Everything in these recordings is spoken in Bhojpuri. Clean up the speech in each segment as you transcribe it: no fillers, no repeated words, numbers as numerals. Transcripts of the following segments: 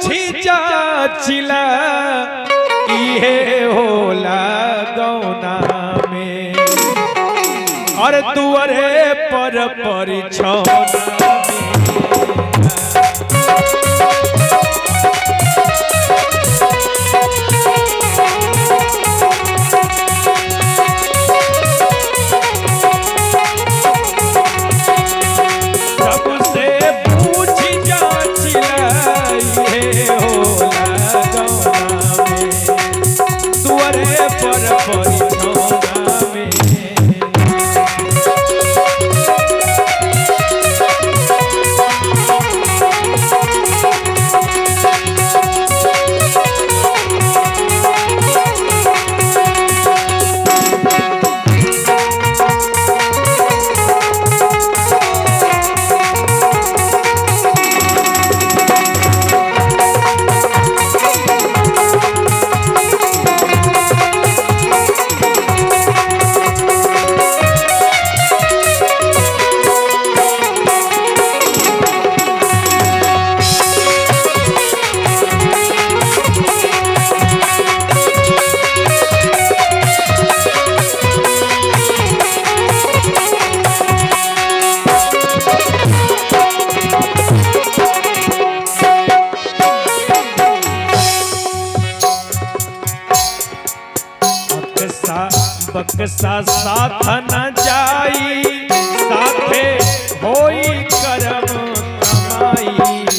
पूछी जाचिला इहे होला गौना में और दुआरे पर परिछौना बक्सा साथ न जाई साथे होई करम कमाई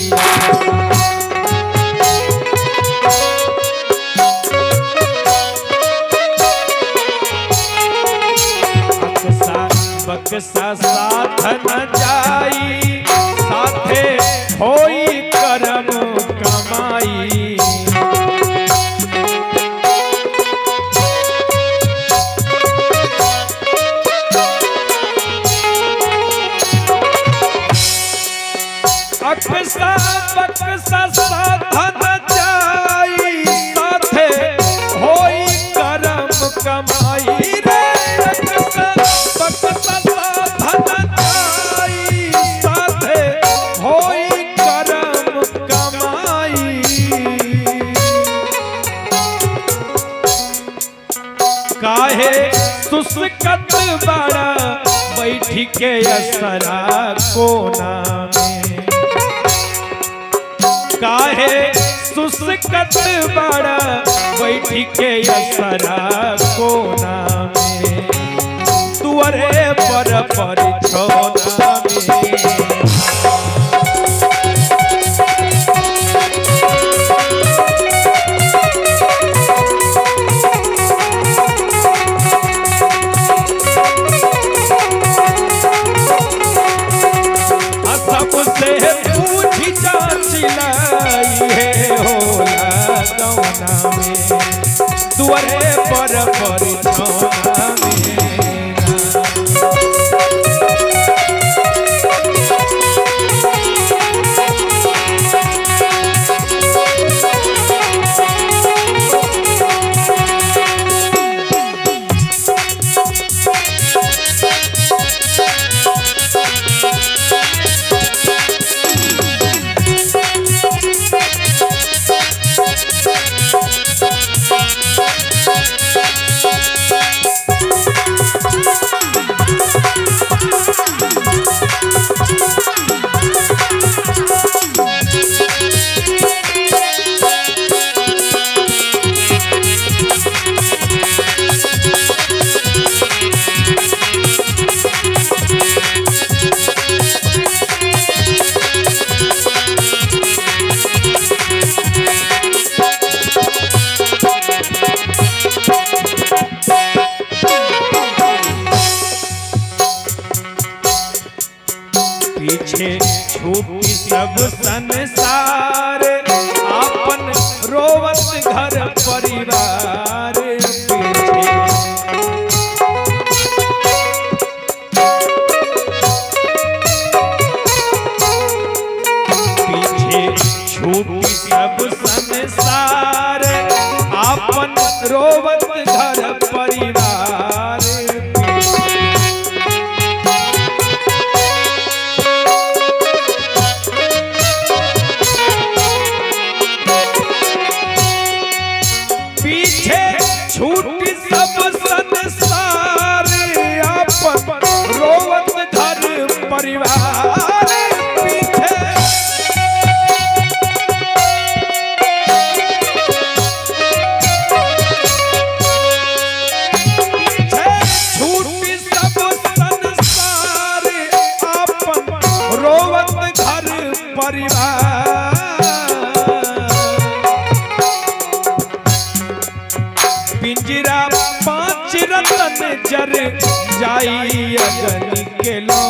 बक्सा साथ न जाई साथे होई करम कमाई बक्सा साथ न जाई साथे होई करम कमाई रे बक्सा साथ न जाई साथे होई करम कमाई काहे सुसकत बड़ा बैठी के असरा कोना में काहे सुसकत बड़ा बैठी के असरा कोना में तुअरे पर परिछौना में पूछी जाचिला दुआरे पर परिछौना पीछे छूटी सब संसार आपन रोवत घर परिवार पीछे छूटी सब संसार आपन रोवत घर परिवार जर जाई अग्नि के लौ